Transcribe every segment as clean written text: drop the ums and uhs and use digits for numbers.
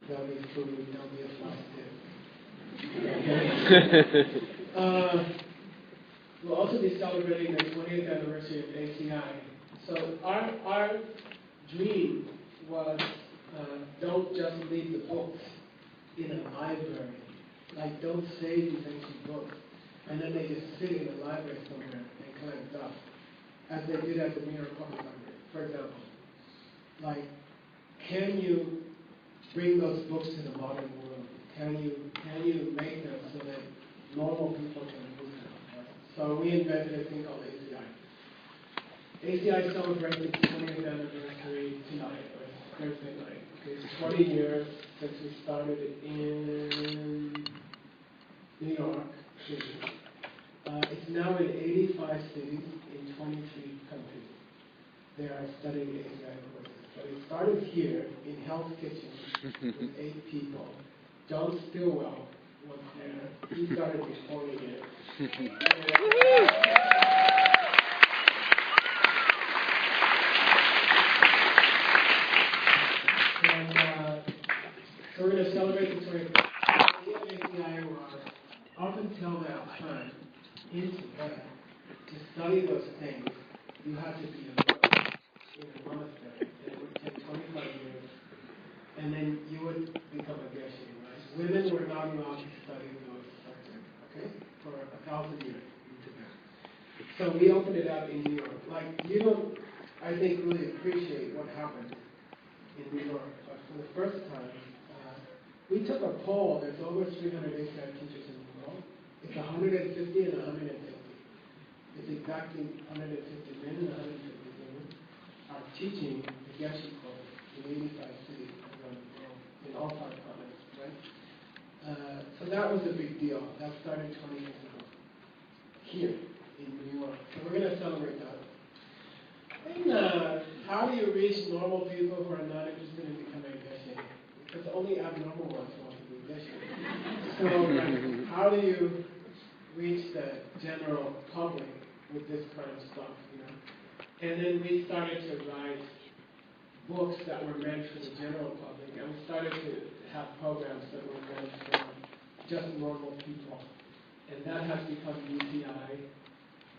there'll be food, there'll be a flight tip. Okay? We'll also be celebrating the 20th anniversary of ACI. So our dream was don't just leave the books in a library. Like, don't save these ancient books and then they just sit in the library somewhere and collect dust, as they did at the New York Public Library, for example. Like, can you bring those books to the modern world? Can you make them so that normal people can use them? Right? So we invented a thing called ACI. ACI celebrates its 20th anniversary tonight, or Thursday night. Okay, it's 20 years since we started it in New York City. It's now in 85 cities in 23 countries. They are studying ACI courses. But it started here in Hell's Kitchen with 8 people. John Stillwell was there. He started recording it. So we're going to celebrate the 20th. ACI was up until that time in Tibet, to study those things, you had to be in a monastery, and it would take 25 years, and then you would become a geshe, right? Women were not allowed to study those subjects, okay, for 1,000 years in Tibet. So we opened it up in New York. Like, you don't, I think, really appreciate what happened in New York, but for the first time, we took a poll. There's over 300 ACI teachers in the world. It's 150 and 150. It's exactly 150 men and 150 women are teaching the Geshe course in 85 cities around the world, in all 5 continents, right? So that was a big deal. That started 20 years ago, here in New York. So we're going to celebrate that. And how do you reach normal people who are not interested in becoming a Geshe? Because only abnormal ones want to be Geshe. So how do you reach the general public with this kind of stuff, you know? And then we started to write books that were meant for the general public, and we started to have programs that were meant for just normal people. And that has become DCI.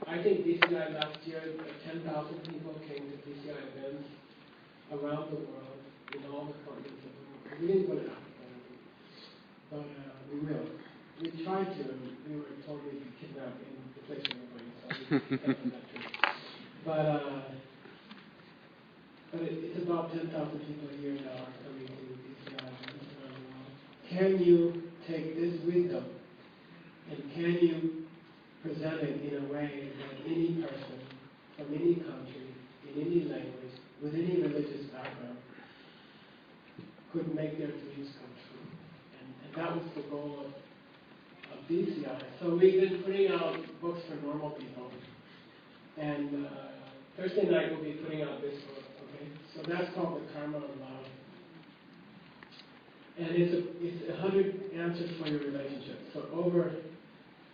I think DCI last year, 10,000 people came to DCI events around the world, in all the continents of the world. We didn't go to Africa, but we will. We tried to, and we were told we'd be kidnapped in the place we were going, so we got on that trip. But it's about 10,000 people a year now are coming to DCI around the world. Can you take this wisdom and can you present it in a way that any person from any country, in any language, with any religious background, could make their dreams come true? And that was the goal of DCI. So we've been putting out books for normal people. And Thursday night we'll be putting out this book, okay? So that's called The Karma of Love. And it's 100 answers for your relationship. So over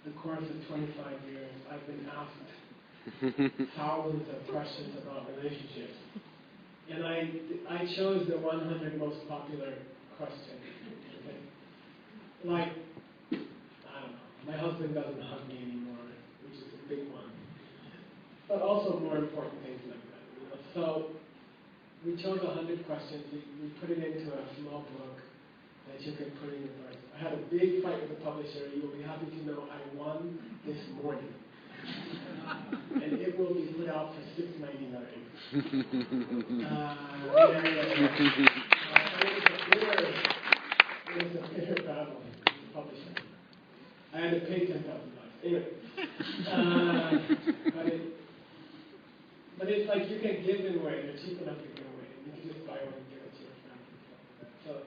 the course of 25 years, I've been asked thousands of questions about relationships. And I chose the 100 most popular questions. Okay? Like, I don't know, my husband doesn't hug me anymore, which is a big one. But also more important things like that. You know? So we chose 100 questions. We put it into a small book that you can put in your purse. I had a big fight with the publisher. You will be happy to know I won this morning. And it will be put out for $6.99. It was a bitter battle with the publisher. I had to pay $10,000. Anyway. But it's like you can give them away. They're cheap enough to give away. You can just buy one and give it to your friends and stuff like that.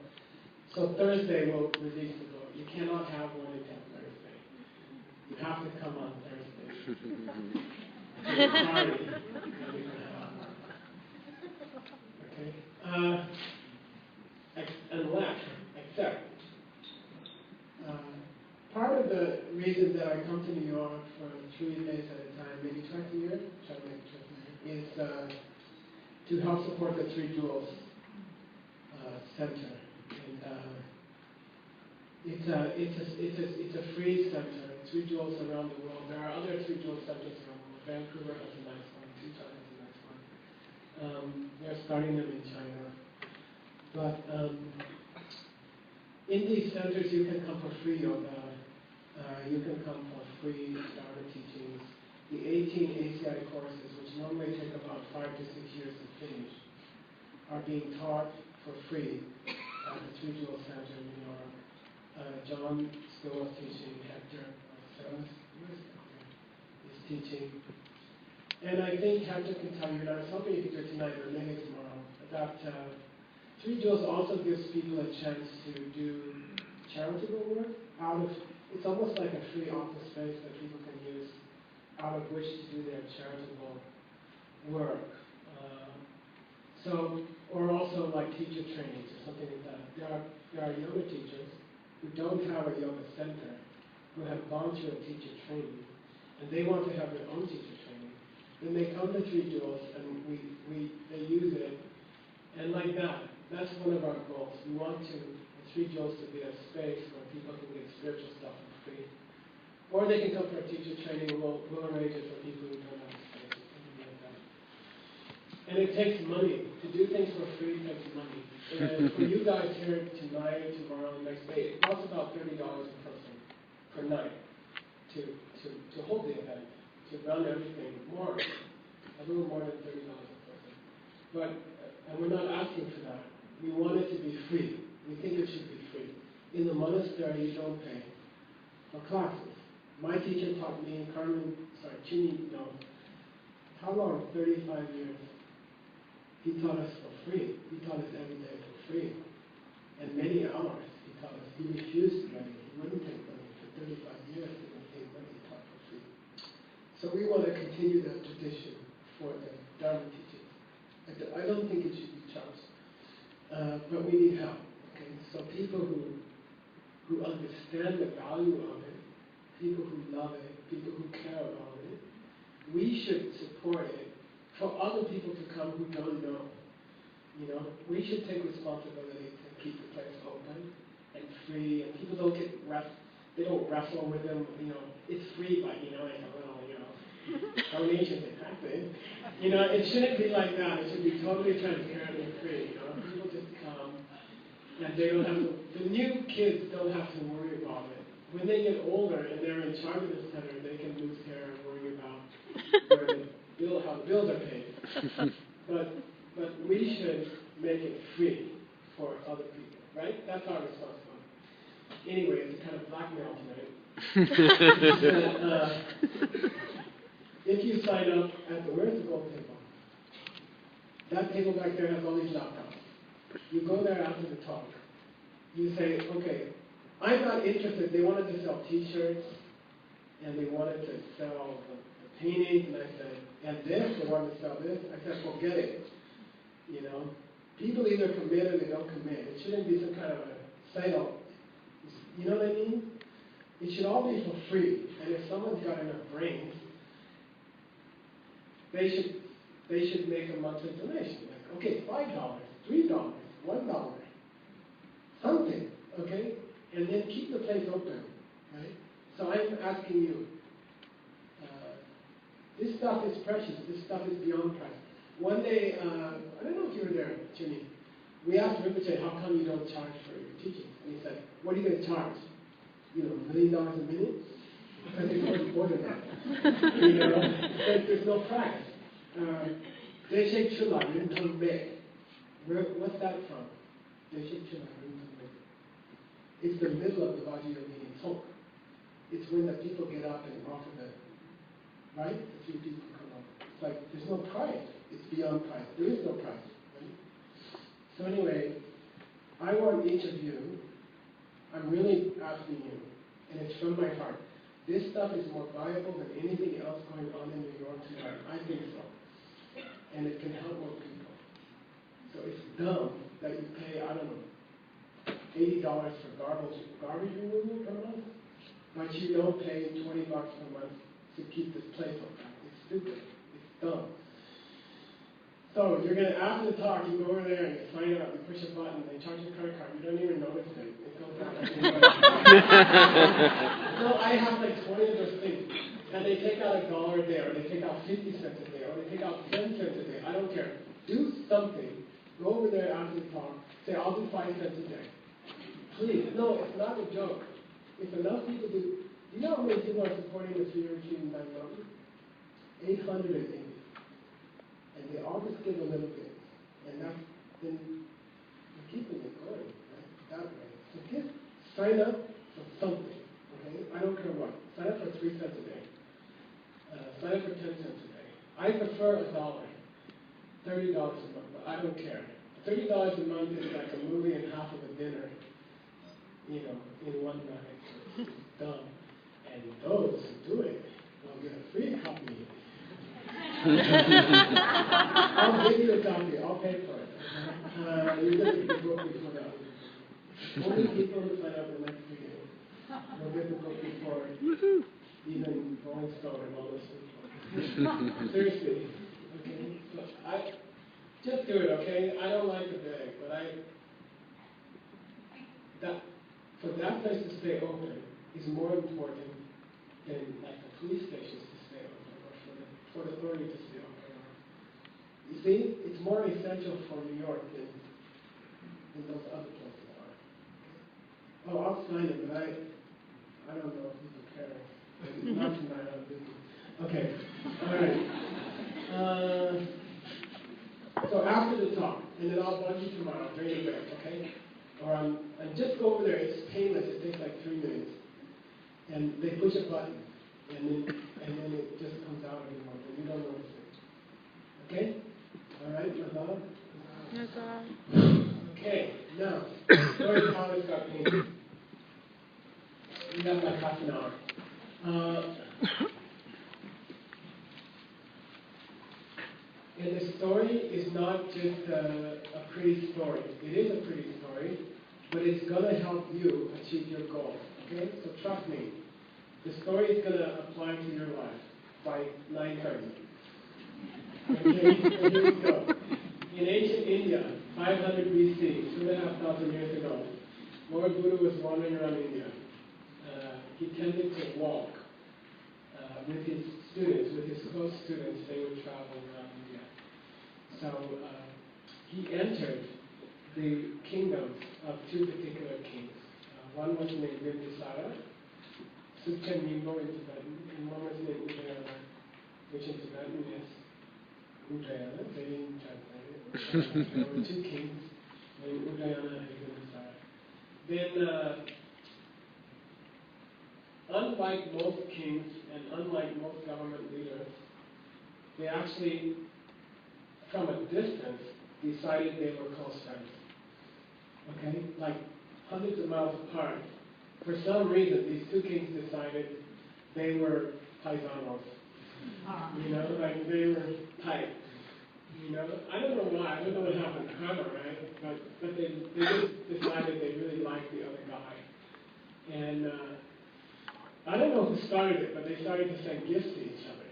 So Thursday we'll release the book. You cannot have one until Thursday. You have to come on Thursday. Sorry. Okay. Except, part of the reason that I come to New York for 3 days at a time, maybe twice a year, is to help support the Three Jewels Center. And It's a free center. It's 3 jewels around the world. There are other 3 jewel centers around the world. Vancouver has a nice one. Tues has a nice one. They're starting them in China. But in these centers, you can come for free yoga. You can come for free Dharma teachings. The 18 ACI courses, which normally take about 5 to 6 years to finish, are being taught for free at the 3 Jewel Center in New York. John still is teaching. Hector is teaching. And I think Hector can tell you, and I was hoping you could do it tonight or maybe tomorrow, that 3 Jewels also gives people a chance to do charitable work out of, it's almost like a free office space that people can use out of which to do their charitable work. Or also like teacher trainings or something like that. There are yoga teachers who don't have a yoga center, who have gone through a teacher training, and they want to have their own teacher training. Then they come to 3 Jewels and they use it, and like that. That's one of our goals. We want the 3 Jewels to be a space where people can get spiritual stuff for free. Or they can come for a teacher training, and we'll arrange it for people who don't have a space or something like that. And it takes money. To do things for free takes money. And for you guys here tonight, tomorrow, next day, it costs about $30 a person per night to hold the event, to run everything. A little more than $30 a person. But, and we're not asking for that. We want it to be free. We think it should be free. In the monastery, you don't pay for classes. My teacher taught me, Chini, how long? 35 years. He taught us for free. He taught us every day for free. And many hours he taught us. He refused money. He wouldn't take money. For 35 years he didn't take money. He taught for free. So we want to continue that tradition for the Dharma teachings. I don't think it should be charged. But we need help. Okay? So people who understand the value of it, people who love it, people who care about it, we should support it for other people to come who don't know. We should take responsibility to keep the place open and free, and people don't get they don't wrestle with them. It's free, but donations they have to. It shouldn't be like that. It should be totally transparent and free. People just come, and they don't have to. The new kids don't have to worry about it. When they get older and they're in charge of the center, they can lose hair and worry about how the bills are paid. But we should make it free for other people, right? That's our responsibility. Anyway, it's a kind of blackmail tonight. If you sign up where's the gold table? That table back there has all these laptops. You go there after the talk. You say, okay, I'm not interested. They wanted to sell T-shirts, and they wanted to sell the paintings, and I said, and this, they wanted to sell this. I said, forget it. People either commit or they don't commit. It shouldn't be some kind of a sale. You know what I mean? It should all be for free. And if someone's got enough brains, they should make a monthly donation. Like, okay, $5, $3, $1, something, okay? And then keep the place open, right? So I'm asking you, this stuff is precious. This stuff is beyond price. One day, I don't know if you were there, Jimmy. We asked Rinpoche, how come you don't charge for your teachings? And he said, what are you going to charge? $1 million a minute? Because it's already more than that. There's no price. Deshe Chula, Rinpon Meg. What's that from? Deshe Chula, Rinpon Meg. It's the middle of the Vajra meeting talk. It's when the people get up and offer the, right? The 3 people come up. It's like, there's no price. It's beyond price. There is no price, right? So anyway, I want each of you, I'm really asking you, and it's from my heart, this stuff is more valuable than anything else going on in New York tonight. I think so. And it can help more people. So it's dumb that you pay, I don't know, $80 for garbage removal per month, but you don't pay $20 per month to keep this place open. It's stupid. It's dumb. So you're going to, after the talk, you go over there and you sign up, you push a button, they charge your credit card, you don't even notice it. It goes out like So I have like 20 of those things. And they take out $1 a day, or they take out 50 cents a day, or they take out 10 cents a day. I don't care. Do something. Go over there after the talk. Say, I'll do 5 cents a day. Please. No, it's not a joke. If enough people do, you know how many people are supporting the Free Retreat in Nairobi? 880. And they all just give a little bit. And that's, then you're keeping it going, right? That way. So sign up for something, okay? I don't care what. Sign up for 3 cents a day. Sign up for 10 cents a day. I prefer $1, $30 a month, but I don't care. $30 a month is like a movie and half of a dinner, you know, in one night. It's dumb. And those who do it will get a free copy. I'll give you a copy. I'll pay for it. You're going to get the book before that. Only people who sign up the next video will get the book before even Rolling Stone and all those people. Seriously. Okay? So just do it, okay? I don't like the beg, but for that place to stay open is more important than like the police stations to stay open, or for the authority to stay open. You see, it's more essential for New York than those other places are. Oh, I'll sign it, but I don't know if people care. Not tonight, I'm busy. Okay, all right. So after the talk, and then I'll bug you tomorrow during the break, okay? Or and just go over there. It's painless. It takes like 3 minutes, and they push a button, and then it just comes out of your mouth, and you don't notice it. Okay? All right, Mazal? Mazal. Okay. Now, story of how this got painted. We got like half an hour. And the story is not just a pretty story. It is a pretty story, but it's going to help you achieve your goal. Okay? So trust me. The story is going to apply to your life by 9:30. Okay? So here we go. In ancient India, 500 BC, 2,500 years ago, Lord Buddha was wandering around India. He tended to walk with his students, with his close students. They would travel around India. So he entered the kingdoms of 2 particular kings. One was named Bimbisara, Sukchen Nimbo in Tibetan, and one was named Udayana, which in Tibetan is Udayana. They didn't translate it. There were 2 kings named Udayana and Bimbisara. Then, unlike most kings and unlike most government leaders, they actually, from a distance, decided they were close friends. Okay? Like hundreds of miles apart. For some reason, these 2 kings decided they were paisanos. You know, like they were tight. You know? I don't know why. I don't know what happened. Karma, right? But they just decided they really liked the other guy. And I don't know who started it, but they started to send gifts to each other.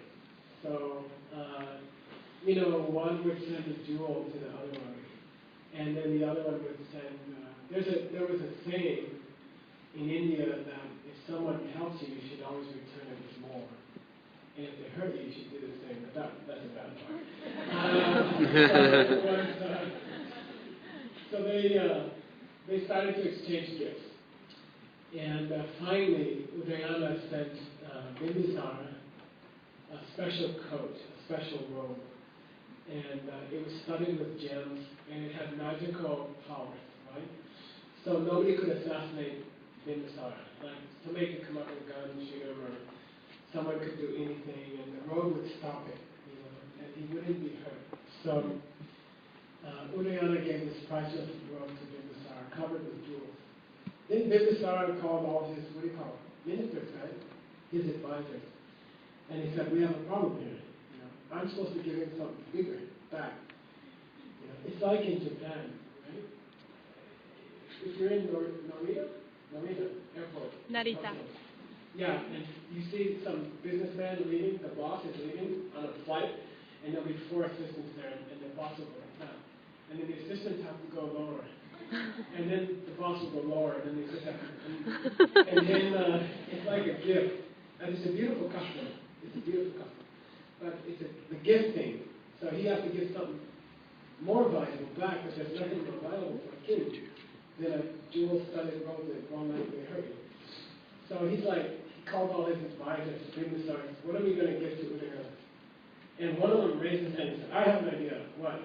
So, you know, one would send a jewel to the other one, and then the other one would send. There was a saying in India that if someone helps you, you should always return it with more, and if they hurt you, you should do the same. But that's a bad part. So they started to exchange gifts. And finally, Udayana sent Bimbisara a special coat, a special robe. And it was studded with gems, and it had magical powers, right? So nobody could assassinate Bimbisara. Like, somebody could come up with a gun and shoot him, or someone could do anything, and the robe would stop it, you know, and he wouldn't be hurt. So Udayana gave this priceless robe to Bimbisara, covered with jewels. Then Bimbisara called all his, ministers, right? His advisors. And he said, we have a problem here. You know, I'm supposed to give him something bigger back. You know, it's like in Japan, right? If you're in Narita Airport. Narita. Okay. Yeah, and you see some businessman leaving, the boss is leaving on a flight, and there'll be 4 assistants there, and the boss will go like that. And then the assistants have to go lower. And then the boss will go lower, and then the assistants have to and then it's like a gift. And it's a beautiful custom. It's a beautiful custom. But it's the gift thing. So he has to give something more valuable back, but there's nothing more valuable for a king than a jewel-studded robe that won't let me hurt you. So he's like, he called all his advisors, dignitaries, what are we going to give to Buddha? And one of them raised his hand and said, I have an idea. What?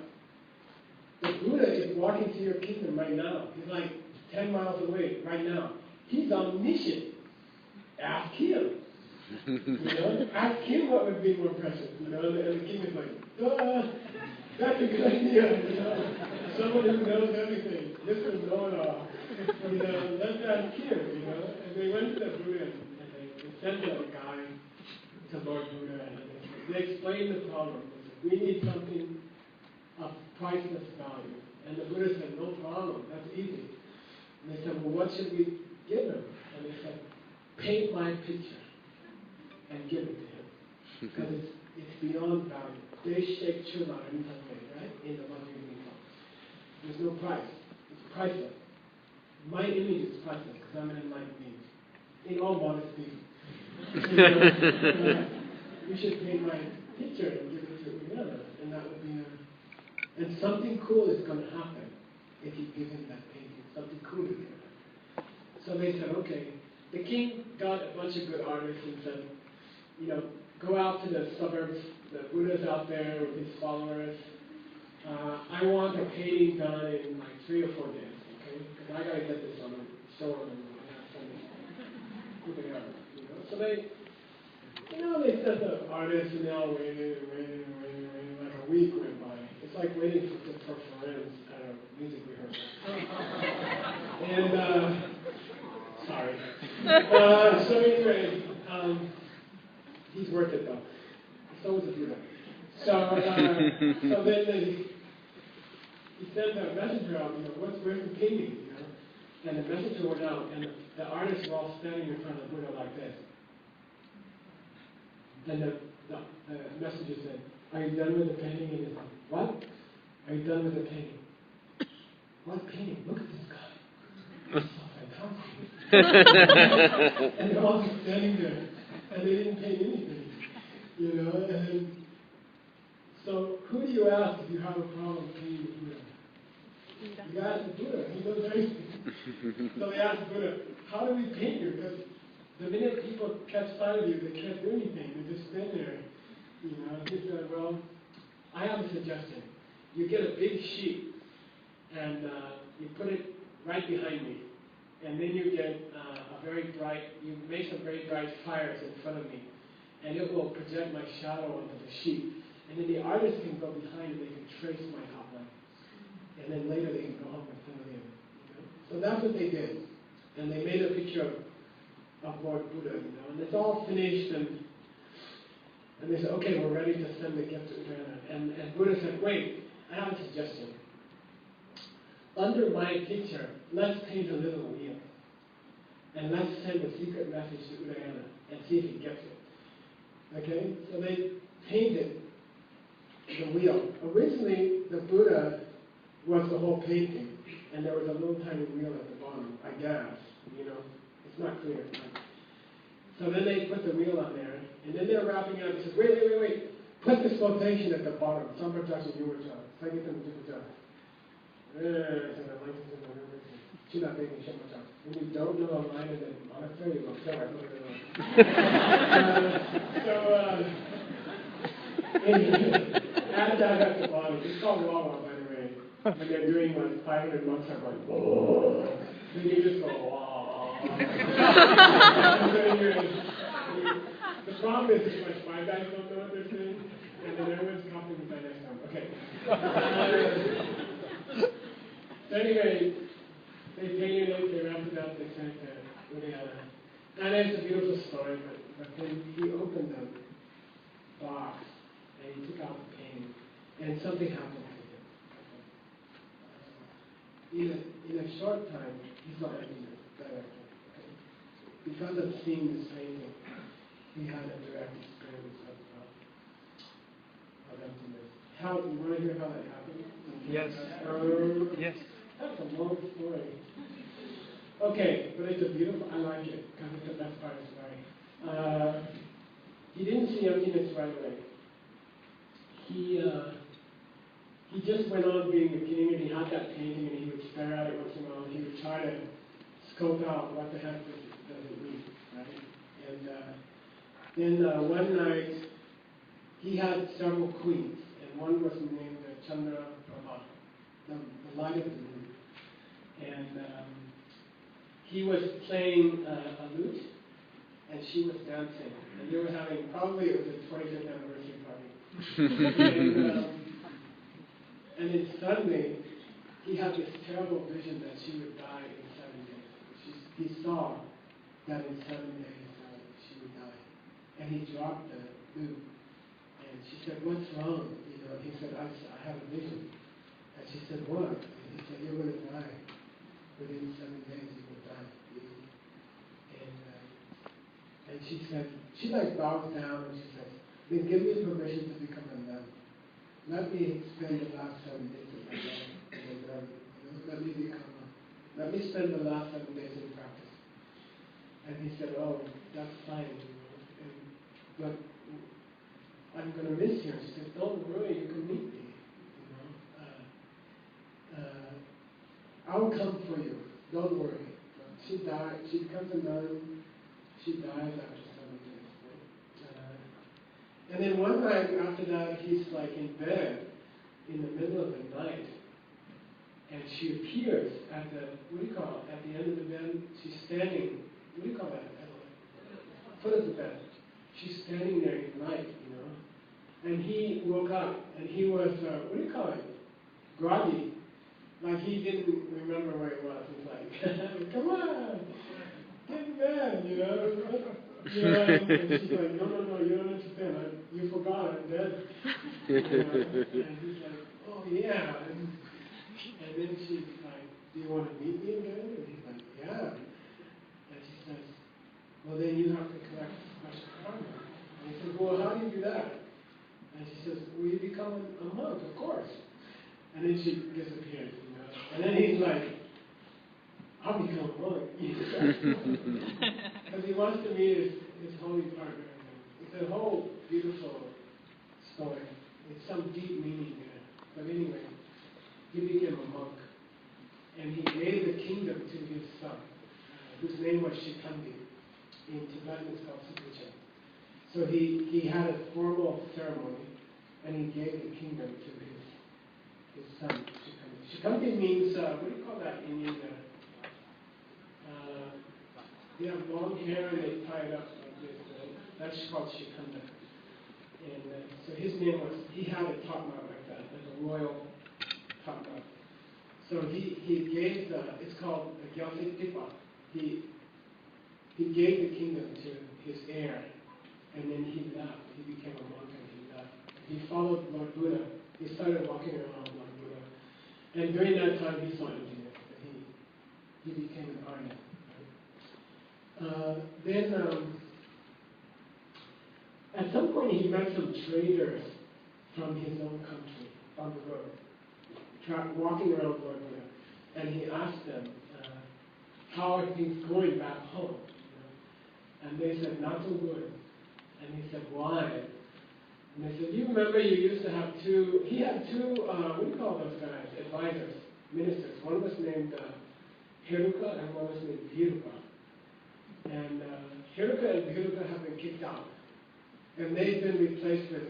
The Buddha is walking to your kingdom right now. He's like 10 miles away right now. He's omniscient. Ask him. Ask him what would be more precious. And the king is like, duh, that's a good idea. Someone who knows everything. This is know-it-all. Let's ask him. And they went to the Buddha and they sent a guy to Lord Buddha, and they explained the problem. They said, we need something of priceless value. And the Buddha said, no problem, that's easy. And they said, well, what should we give him? And they said, paint my picture and give it to him. Because it's beyond value. They shake chula in some way, right? In the Mandarin talk. There's no price. It's priceless. My image is priceless because I'm an enlightened being. In all modesty. You should paint my picture and give it to another, and that would be and something cool is going to happen if you give him that painting. Something cool is going to happen. So they said, okay. The king got a bunch of good artists and said, go out to the suburbs. The Buddha's out there with his followers. I want a painting done in like 3 or 4 days, okay? Because I got to get this on a show on who they are, So they sent the artists and they all waited, like a week went by. It's like waiting for friends at a music rehearsal. And, sorry. So anyway, he's worth it though. So is the Buddha. So then he sent a messenger out, where's the painting, And the messenger went out, and the artists were all standing in front of the Buddha like this. Then the messenger said, are you done with the painting? And he said, what? Are you done with the painting? What painting? Look at this guy. It's so fantastic. And they're all just standing there, and they didn't paint anything, And so who do you ask if you have a problem painting the Buddha? You ask the Buddha. He knows everything. So they asked Buddha, how do we paint you? Because the minute people catch sight of you, they can't do anything. They just stand there. He said, well, I have a suggestion. You get a big sheet, and you put it right behind me. And then you get you make some very bright fires in front of me. And it will project my shadow onto the sheet. And then the artist can go behind and they can trace my outline. And then later they can go home and fill it in. So that's what they did. And they made a picture of Lord Buddha, and it's all finished, and they said, okay, we're ready to send the gift to Udayana. And Buddha said, wait, I have a suggestion. Under my picture, let's paint a little wheel. And let's send a secret message to Udayana and see if he gets it. Okay? So they painted the wheel. Originally, the Buddha was the whole painting, and there was a little tiny wheel at the bottom, I guess. It's not clear. So then they put the wheel on there, and then they're wrapping it up. They said, wait. Put this quotation at the bottom. Samprajashi Yuvacha. Sagitam Jivacha. When you don't know a line in the monastery, you go, sorry, anyway, add that at the bottom. It's called WOL, by the way. When they're doing 500 months, I'm like, whoa. Then you just go, wow. The problem is too much. My guys don't know what they're saying, and then everyone's copying the next time. Okay. So anyway, they painted it, they wrapped it up, they sent it to Udayana. And it's a beautiful story, but then he opened the box, and he took out the painting, and something happened to him. In a short time, he's not empty director. Okay? Because of seeing this painting, he had a direct experience of emptiness. How, you want to hear how that happened? Yes. Yes. That's a long story. Okay, but it's a beautiful, I like it, because it's the best part of the story. He didn't see emptiness right away. He just went on being a king, and he had that painting, and he would stare at it once in a while, and he would try to scope out what the heck does it mean, right? And then one night, he had several queens, and one was named Chandra Prabha, the light of the moon. And he was playing a lute, and she was dancing, and they were having, probably it was a 25th anniversary party. And then suddenly, he had this terrible vision that she would die in 7 days. He saw that in 7 days she would die. And he dropped the lute. And she said, "What's wrong?" He said, I have a vision. And she said, "What?" And he said, "You're going to die. Within 7 days you will die." And she said, she bows down and she says, "Then give me permission to become a nun. Let me spend the last 7 days of my life as a nun. Let me spend the last 7 days in practice." And he said, "Oh, that's fine, but I'm going to miss you." She said, "Don't worry, you can meet me. I'll come for you. Don't worry." She died. She becomes a nun. She dies after 7 days. And then one night after that, he's in bed in the middle of the night, and she appears at the at the end of the bed. She's standing. What do you call that? Foot of the bed. She's standing there in the night, And he woke up, and he was groggy. Like he didn't remember where he was. He's like, "Come on, get in bed, And she's like, "No, you don't understand. You forgot I'm dead." And he's like, "Oh yeah." And then she's like, "Do you want to meet me again?" And he's like, "Yeah." And she says, "Well, then you have to collect special karma." And he says, "Well, how do you do that?" And she says, "Well, you become a monk, of course." And then she disappears, And then he's like, "I'll become a monk." Because he wants to meet his holy partner. It's a whole beautiful story. It's some deep meaning there. But anyway, he became a monk. And he gave the kingdom to his son, whose name was Shikandi. In Tibetan it's called Sukucha. So he had a formal ceremony, and he gave the kingdom to his son, Shikandi. Shikandi means, what do you call that in India? They have long hair and they tie it up like this. That's called Shikanda. And so his name was, he had a top knot like that, like a royal top knot. So he gave it's called the Gyaltik Dipa. He gave the kingdom to his heir, and then he left. He became a monk and he left. He followed Lord Buddha. He started walking around Lord Buddha. And during that time he saw emptiness. He became an Arya. Then at some point he met some traders from his own country on the road, walking around Lord Buddha. And he asked them, "How are things going back home?" And they said, "Not so good." And he said, "Why?" And they said, "You remember you used to have he had two, what do you call those guys, advisors, ministers. One was named Heruka and one was named Viruka. And Heruka and Viruka have been kicked out. And they've been replaced with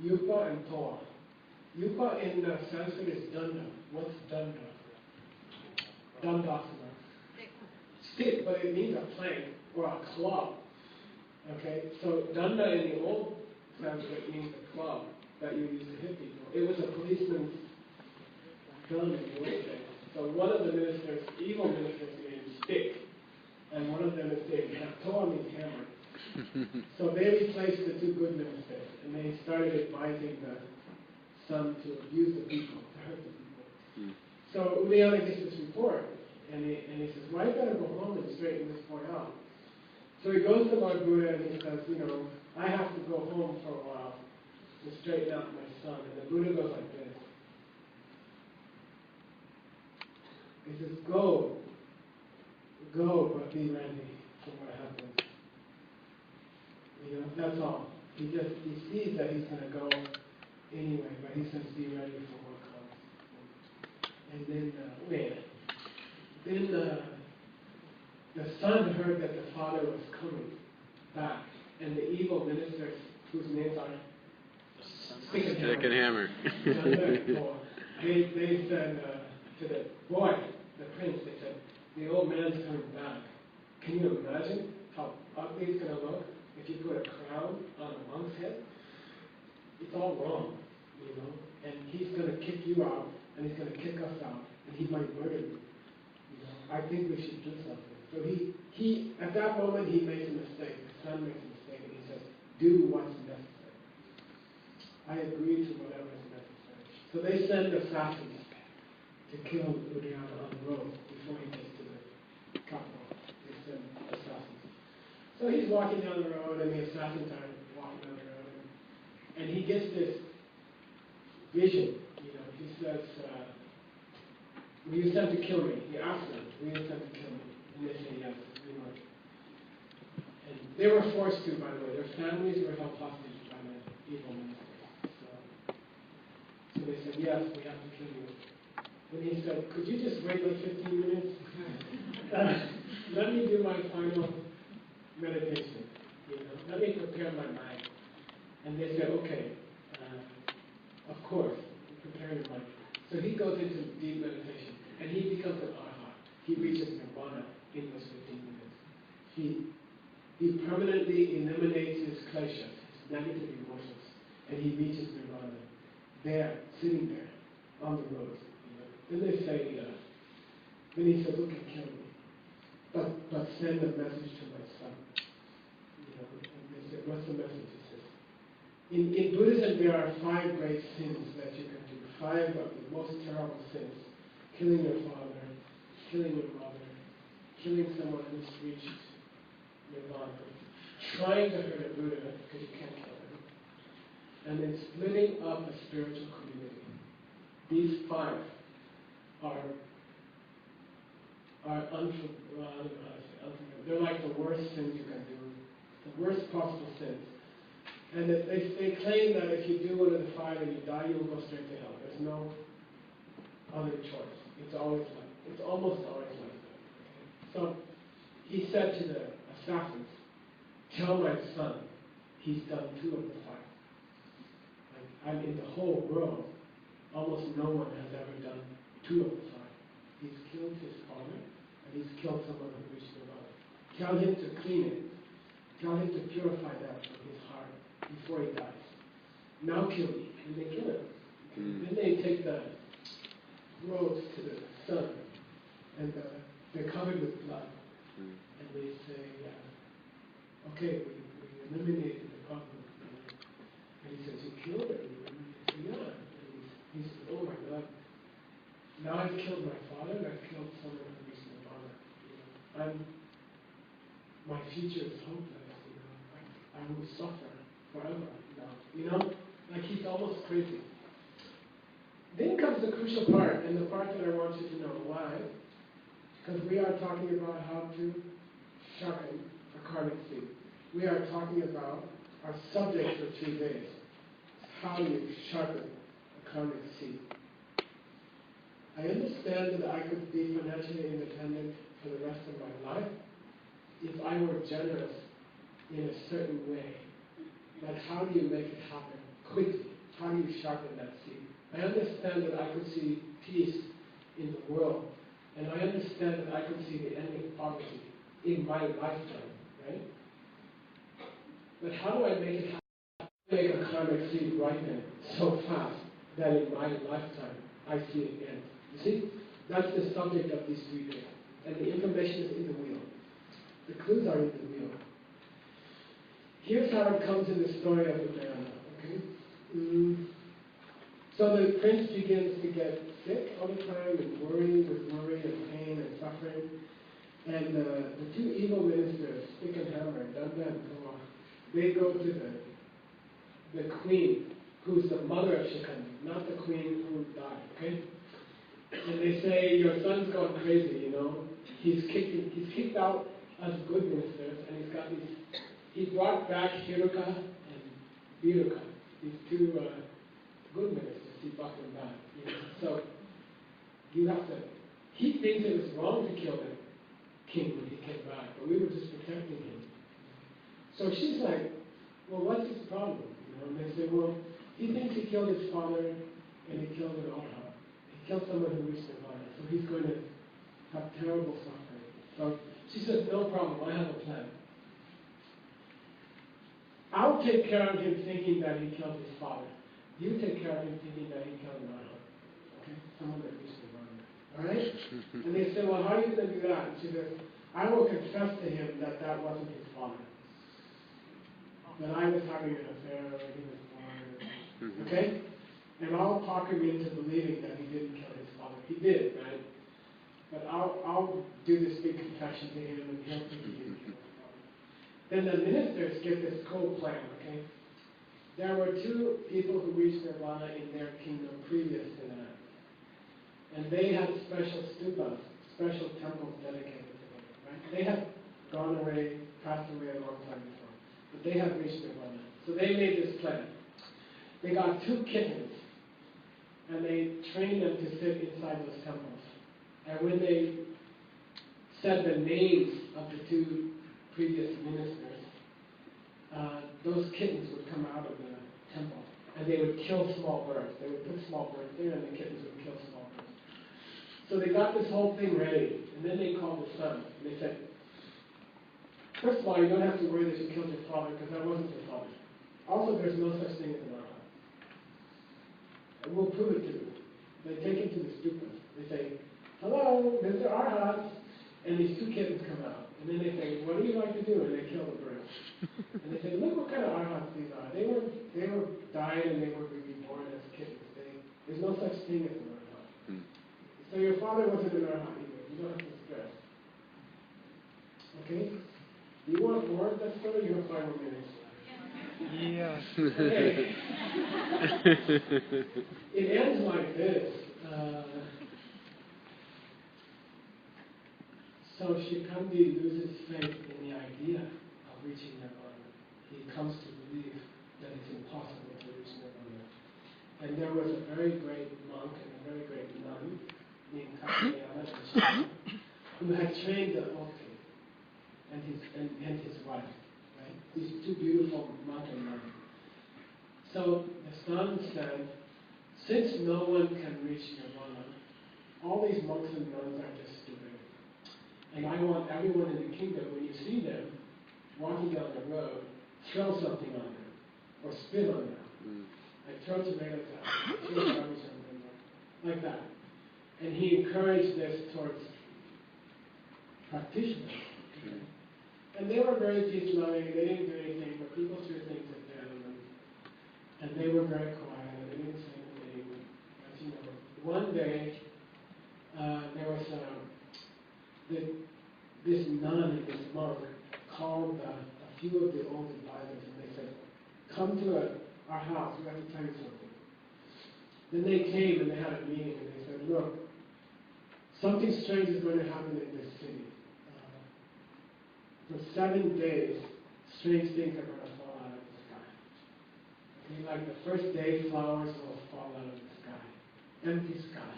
Yupa and Toa. Yupa in Sanskrit is Danda. What's Danda? Dandasana. Stick, but it means a plank or a club. Okay, so Danda in the old Sanskrit means a club that you used to hit people. It was a policeman's gun in the old days. So one of the ministers, evil ministers, named Stick, and one of them is named Toa means hammer. So they replaced the two good ministers, and they started advising the son to abuse the people, to hurt the people. So Uliana gets this report, and he says, "Well, I better go home and straighten this boy out." So he goes to Lord Buddha and he says, "I have to go home for a while. to straighten out my son. And the Buddha goes like this. He says, go, but be ready for what happens. You know, that's all. He sees that he's going to go anyway, but he says, be ready for what comes. And then, the son heard that the father was coming back, and the evil ministers, whose names are Stick and Hammer, they said to the boy, the prince, they said, the old man's coming back. Can you imagine how ugly it's going to look if you put a crown on a monk's head? It's all wrong, you know, and he's going to kick you out, and he's going to kick us out, and he might murder you. You know, I think we should do something. So he at that moment, he makes a mistake. The son makes a mistake, and he says, do what's necessary. I agree to whatever is necessary. So they send assassins to kill Udayana on the road before he gets to the capital. They send assassins. So he's walking down the road, and the assassins are walking down the road, and he gets this vision. You know, he says, "Were you sent to kill me?" He asks them, "Were you sent to kill me?" And they say, "Yes, we were." And they were forced to, by the way. Their families were held hostage by the evil ministers. So they said, "Yes, we have to kill you." And he said, "Could you just wait like 15 minutes? Let me do my final meditation. You know, let me prepare my mind." And they said, "Okay, of course, prepare your mind." So he goes into deep meditation, and he becomes an arhat. He reaches nirvana in those 15 minutes. He permanently eliminates his kleshas, his negative emotions, and he reaches nirvana. There, sitting there, on the road. You know. Then they say, then he says, "Okay, kill me, but send a message to my son." You know, and they say, "What's the message?" He says, in Buddhism, there are 5 great sins that you can do. 5 of the most terrible sins: killing your father, killing your mother, killing someone who's reached nirvana, trying to hurt a Buddha because you can't kill him, and then splitting up a spiritual community. These 5 are unforgivable. They're like the worst sins you can do, the worst possible sins. And they claim that if you do one of the 5 and you die, you will go straight to hell. There's no other choice. It's almost always like that. Okay? So he said to the assassins, "Tell my son he's done 2 of the 5. I'm in the whole world, almost no one has ever done 2 of the 5. He's killed his father, and he's killed someone who reached nirvana. Tell him to clean it. Tell him to purify that from his heart before he dies. Now kill me." And they kill him. Then they take the robes to the sun, and they're covered with blood. And they say, "Okay, we eliminated the problem." And he says, "You killed her?" He says, "Yeah." And he says, "Oh my God. Now I've killed my father, and I've killed someone who reached nirvana. You know, my future is hopeless. You know, I will suffer forever now." You know, like he's almost crazy. Then comes the crucial part, and the part that I want you to know. Why? Because we are talking about how to sharpen a karmic seed. We are talking about our subject for 3 days. How you sharpen a karmic seed. I understand that I could be financially independent for the rest of my life if I were generous in a certain way. But how do you make it happen quickly? How do you sharpen that seed? I understand that I could see peace in the world, and I understand that I could see the end of poverty in my lifetime, right? But how do I make it happen? Make a karmic seed ripen so fast that in my lifetime I see it end. You see, that's the subject of these 3 days, and the information is in the wheel. The clues are in the wheel. Here's how it comes in the story of Udayana. Okay. So the prince begins to get sick all the time and worry and pain and suffering. And the 2 evil ministers, Stick and Hammer, Danda and Kawa, they go to the queen who's the mother of Shikandi, not the queen who died, okay? And they say, your son's gone crazy, you know. He's kicked out us good ministers, and he's got these, he brought back Hiruka and Viruka, these two good ministers. He brought them back, you know. So you have to, he thinks it was wrong to kill the king when he came back, but we were just protecting him. So she's like, well, what's his problem? You know, and they say, well, he thinks he killed his father and he killed an arhat. He killed someone who reached nirvana, so he's going to have terrible suffering. So she says, no problem, I have a plan. I'll take care of him thinking that he killed his father. You take care of him thinking that he killed an arhat. Okay? Someone that reached nirvana. All right? And they say, well, how are you going to do that? And she says, I will confess to him that that wasn't his father. That I was having an affair or he was born. Okay? And I'll talk him into believing that he didn't kill his father. He did, right? But I'll do this big confession to him and he'll think he didn't kill his father. Then the ministers get this cool plan, okay? There were two people who reached nirvana in their kingdom previous to that. And they had special stupas, special temples dedicated to them, right? They had gone away, passed away a long time before. But they had reached nirvana. So they made this plan. They got two kittens, and they trained them to sit inside those temples. And when they said the names of the two previous ministers, those kittens would come out of the temple, and they would kill small birds. They would put small birds there, and the kittens would kill small birds. So they got this whole thing ready, and then they called the son, and they said, first of all, you don't have to worry that you killed your father, because that wasn't your father. Also, there's no such thing as an arhat. And we'll prove it to you. They take him to the stupa. They say, hello, Mr. Arhat. And these two kittens come out. And then they say, what do you like to do? And they kill the birds. And they say, look what kind of arhats these are. They were died and they were reborn as kittens. There's no such thing as an arhat. So your father wasn't an arhat either. You don't have to stress. Okay? Do you want more of that story? You have 5 more minutes. Yes. Okay. It ends like this. So Shikandi loses faith in the idea of reaching nirvana. He comes to believe that it's impossible to reach nirvana. And there was a very great monk and a very great nun named Katyayana who had trained the Oki and his wife. Right? These two beautiful monk and nun. So the son said, since no one can reach nirvana, all these monks and nuns are just stupid. And I want everyone in the kingdom, when you see them walking down the road, throw something on them or spit on them. Like throw tomatoes at them, throw garbage on them, like that. And he encouraged this towards practitioners. Okay? And they were very peace-loving, they didn't do anything, but people threw things at them, and they were very quiet, and they didn't say anything. As you know, one day, there was this nun and this monk called a few of the old advisors, and they said, come to our house, we have to tell you something. Then they came and they had a meeting, and they said, look, something strange is going to happen in this city. For 7 days, strange things are going to fall out of the sky. Okay, like the first day, flowers will fall out of the sky. Empty sky.